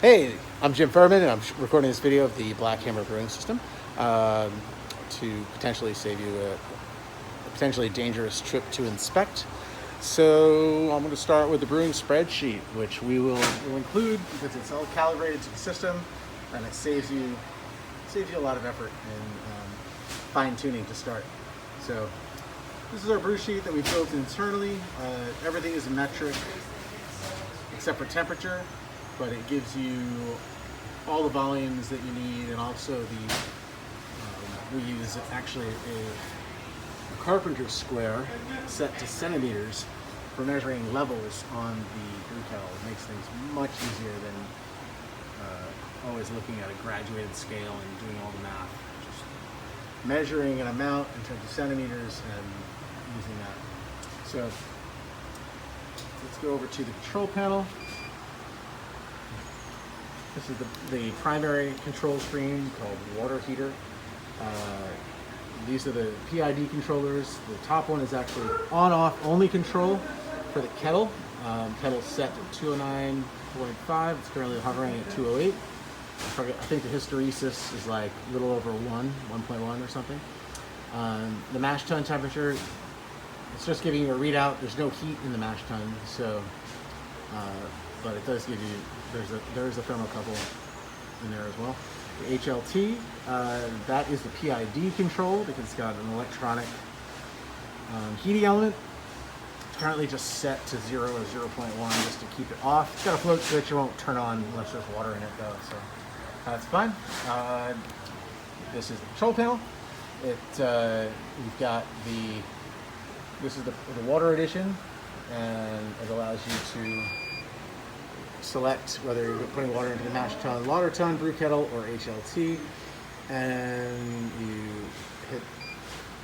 Hey, I'm Jim Furman, and I'm recording this video of the Black Hammer brewing system to potentially save you a potentially dangerous trip to inspect. So I'm going to start with the brewing spreadsheet, which we'll include because it's all calibrated to the system, and it saves you a lot of effort and fine tuning to start. So this is our brew sheet that we built internally. Everything is metric except for temperature, but it gives you all the volumes that you need, and also we use actually a carpenter's square set to centimeters for measuring levels on the brew kettle. It makes things much easier than always looking at a graduated scale and doing all the math. Just measuring an amount in terms of centimeters and using that. So let's go over to the control panel. This is the primary control screen called water heater. These are the PID controllers. The top one is actually on-off only control for the kettle. Kettle's set to 209.5. It's currently hovering at 208. I think the hysteresis is like a little over 1.1 or something. The mash tun temperature, it's just giving you a readout. There's no heat in the mash tun, so but it does give you, there's a thermocouple in there as well. The HLT, that is the PID control because it's got an electronic heating element. It's currently just set to 0 or 0.1 just to keep it off. It's got a float switch, it won't turn on unless there's water in it though, so that's fine. This is the control panel. We've got this is the water edition, and it allows you to select whether you're putting water into the mash tun, water tun, brew kettle, or HLT, and you hit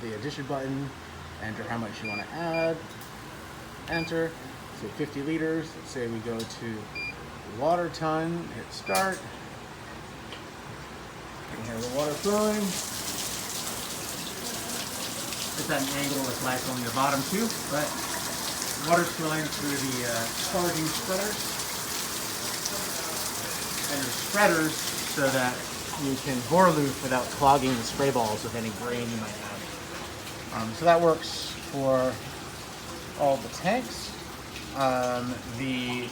the addition button, enter how much you want to add, enter, so 50 liters, let's say we go to water tun, hit start, you can hear the water flowing. It's at an angle with lights on the bottom too, but water's flowing through the charging spreaders. And the spreaders so that you can bore loop without clogging the spray balls with any grain you might have. So that works for all the tanks. The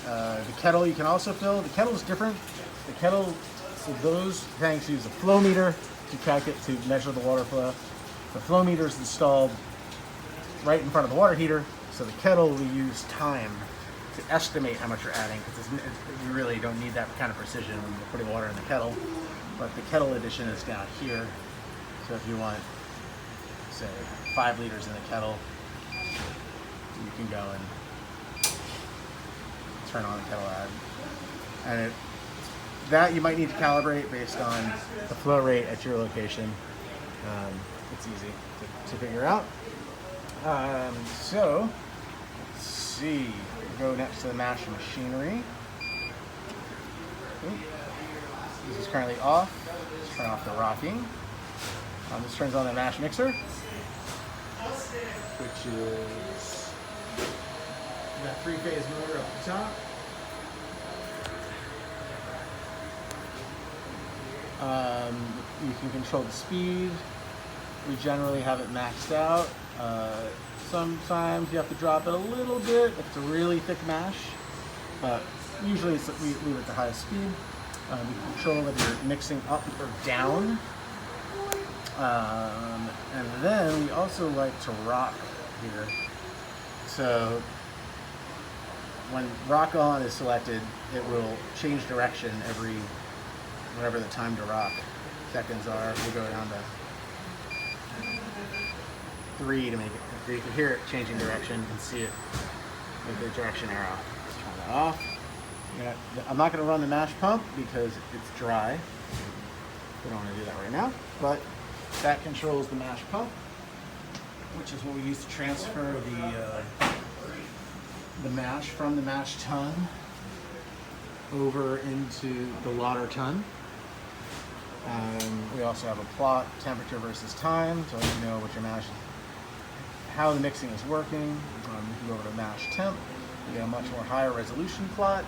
kettle you can also fill. The kettle is different. The kettle, so those tanks use a flow meter to measure the water flow. The flow meter is installed right in front of the water heater. So the kettle, we use time to estimate how much you're adding, because you really don't need that kind of precision when you're putting water in the kettle. But the kettle edition is down here. So if you want, say, 5 liters in the kettle, you can go and turn on the kettle add. And that you might need to calibrate based on the flow rate at your location. It's easy to figure out. So let's see. Go next to the mash machinery. This is currently off. Let's turn off the rocking. This turns on the mash mixer, which is that 3-phase motor up the top. You can control the speed. We generally have it maxed out. Sometimes you have to drop it a little bit if it's a really thick mash, but usually we leave it at the highest speed. You can control whether you're mixing up or down. And then we also like to rock here. So when rock on is selected, it will change direction whatever the time to rock seconds are. We'll go down to 3 to make it. You can hear it changing direction and see it with the direction arrow. Let's turn that off. I'm not going to run the mash pump because it's dry. We don't want to do that right now. But that controls the mash pump, which is what we use to transfer the mash from the mash tun over into the water tun. We also have a plot, temperature versus time, so you know what your mash, how the mixing is working. You can go over to mash temp, you get a much more higher resolution plot.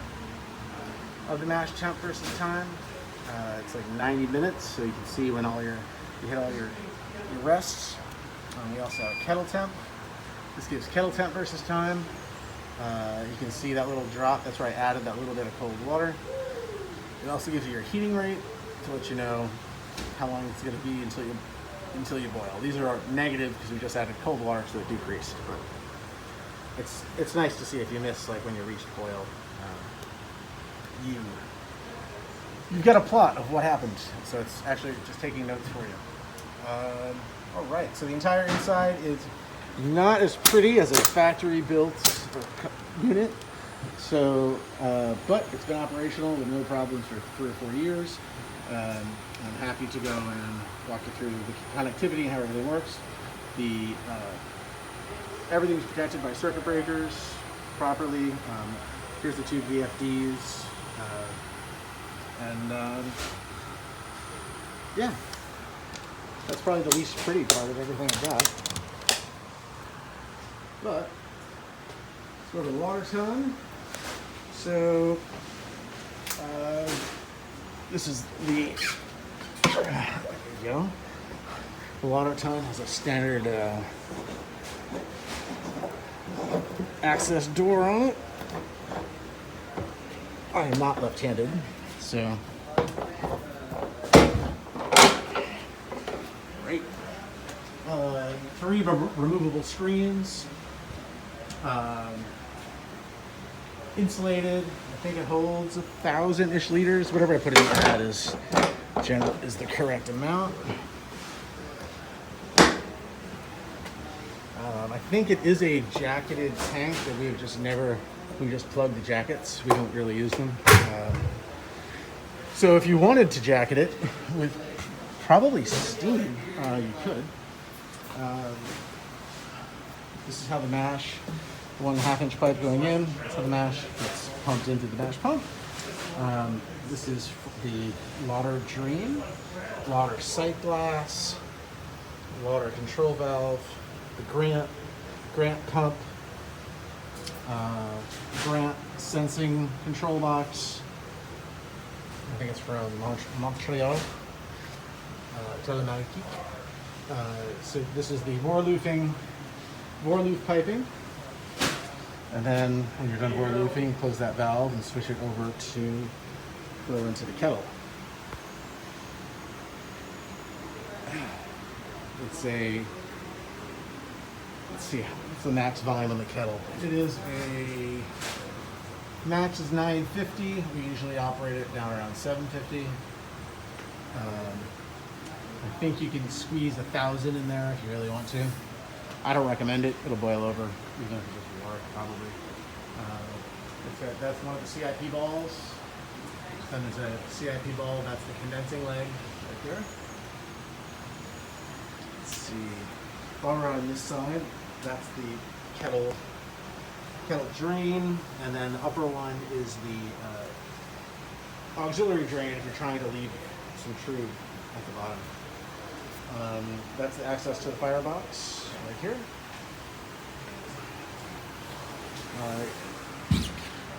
of the mash temp versus time. It's like 90 minutes, so you can see when you hit all your rests. We also have kettle temp. This gives kettle temp versus time. You can see that little drop. That's where I added that little bit of cold water. It also gives you your heating rate to let you know how long it's going to be until you boil. These are negative because we just added cold water, so it decreased. But it's nice to see if you miss, like when you reach boil, you've got a plot of what happened. So it's actually just taking notes for you. All right, so the entire inside is not as pretty as a factory-built unit. So, but it's been operational with no problems for 3 or 4 years. I'm happy to go and walk you through the connectivity and how everything works. Everything's protected by circuit breakers properly. Here's the 2 VFDs. Yeah, that's probably the least pretty part of everything I've got. But let's go to the water ton. So this is there you go. The water ton has a standard access door on it. I am not left-handed, so great. 3 removable screens. Insulated. I think it holds 1,000-ish liters. Whatever I put in that is the correct amount. I think it is a jacketed tank that we just plug the jackets. We don't really use them. So if you wanted to jacket it with probably steam, you could. This is how the mash, 1.5 inch pipe going in. That's how the mash gets pumped into the mash pump. This is the lauter drain, lauter sight glass, water control valve, the Grant pump, Grant sensing control box. I think it's from Montreal, Telematique. So this is the Vorloof piping. And then when you're done Vorloofing, close that valve and switch it over to go into the kettle. It's let's see, what's the max volume on the kettle? It is max is 950. We usually operate it down around 750. I think you can squeeze 1,000 in there if you really want to. I don't recommend it. It'll boil over, even if it's just water, probably. That's one of the CIP balls. Then there's a CIP ball. That's the condensing leg right there. Let's see. While we're on this side, that's the kettle drain, and then the upper one is the auxiliary drain if you're trying to leave some trube at the bottom. That's the access to the firebox right here.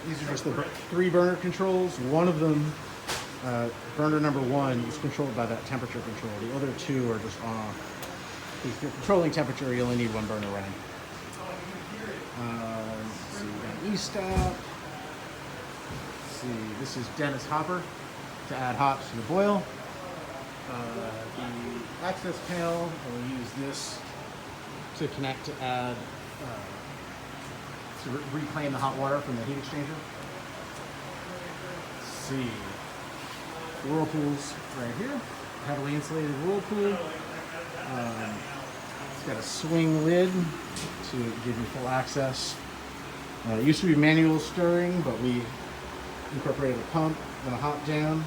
These are just the 3 burner controls. One of them, burner number 1, is controlled by that temperature control. The other 2 are just on off. If you're controlling temperature, you only need 1 burner running. So you got E-stop. Let's see, this is Dennis hopper to add hops to the boil. The access panel, and we use this to connect to add, to reclaim the hot water from the heat exchanger. Let's see, whirlpools right here, heavily insulated whirlpool. It's got a swing lid to give you full access. It used to be manual stirring, but we incorporated a pump and a hop down.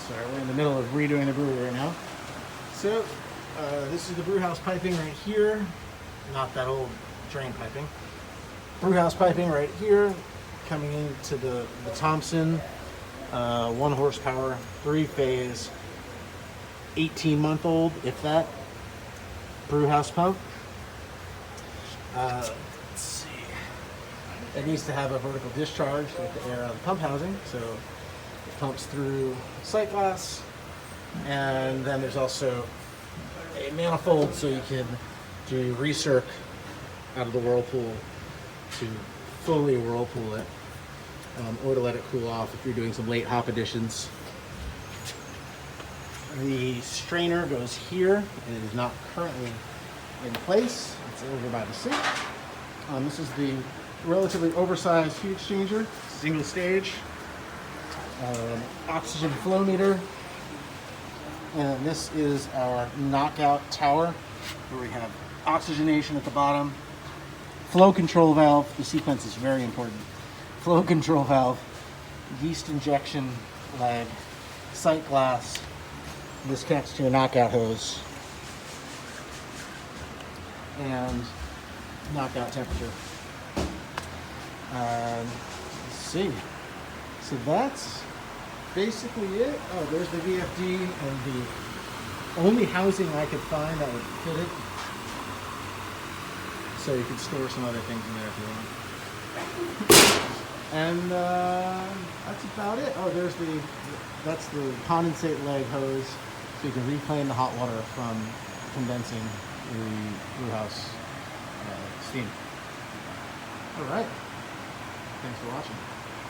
Sorry, we're in the middle of redoing the brewery right now. So, this is the brew house piping right here. Not that old drain piping. Brew house piping right here, coming into the Thompson, 1 horsepower, 3-phase, 18-month-old, if that, brew house pump. Let's see. It needs to have a vertical discharge to get the air out of the pump housing, so it pumps through sight glass. And then there's also a manifold so you can do recirc out of the whirlpool to fully whirlpool it, or to let it cool off if you're doing some late hop additions. The strainer goes here, and it is not currently in place. It's over by the sink. This is the relatively oversized heat exchanger, single stage, oxygen flow meter, and this is our knockout tower where we have oxygenation at the bottom, flow control valve. The sequence is very important. Flow control valve, yeast injection leg, sight glass. This connects to your knockout hose, and knockout temperature. Let's see. So that's basically it. Oh, there's the VFD and the only housing I could find that would fit it. So you could store some other things in there if you want. And that's about it. Oh, that's the condensate leg hose, so you can reclaim the hot water from condensing the brew house steam. All right. Thanks for watching.